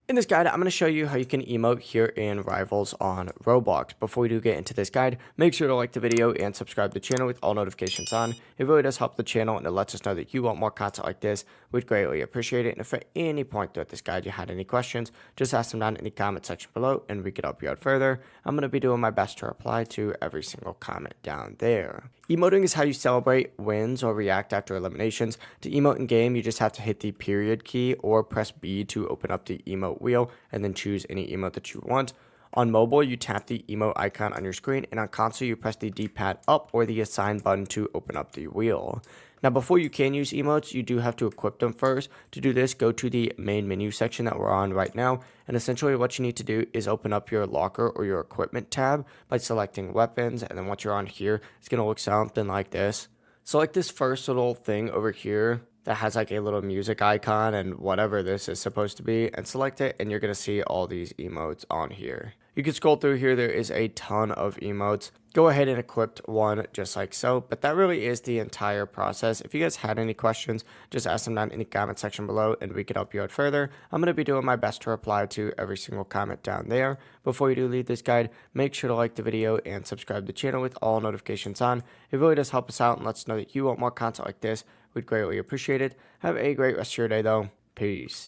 In this guide, I'm going to show you how you can emote here in Rivals on Roblox. Before we do get into this guide, make sure to like the video and subscribe to the channel with all notifications on. It really does help the channel and it lets us know that you want more content like this. We'd greatly appreciate it. And if at any point throughout this guide you had any questions, just ask them down in the comment section below and we could help you out further. I'm going to be doing my best to reply to every single comment down there. Emoting is how you celebrate wins or react after eliminations. To emote in game, you just have to hit the period key or press B to open up the emote wheel and then choose any emote that you want. On mobile, you tap the emote icon on your screen, and on console, you press the D-pad up or the assign button to open up the wheel. Now, before you can use emotes, you do have to equip them first. To do this, go to the main menu section that we're on right now, and essentially what you need to do is open up your locker or your equipment tab by selecting weapons, and then once you're on here, it's going to look something like this. Select this first little thing over here that has like a little music icon and whatever this is supposed to be, and select it, and you're going to see all these emotes on here. You can scroll through here. There is a ton of emotes. Go ahead and equip one just like so, but that really is the entire process. If you guys had any questions, just ask them down in the comment section below and we could help you out further. I'm going to be doing my best to reply to every single comment down there. Before you do leave this guide, make sure to like the video and subscribe to the channel with all notifications on. It really does help us out and lets us know that you want more content like this. We'd greatly appreciate it. Have a great rest of your day though. Peace.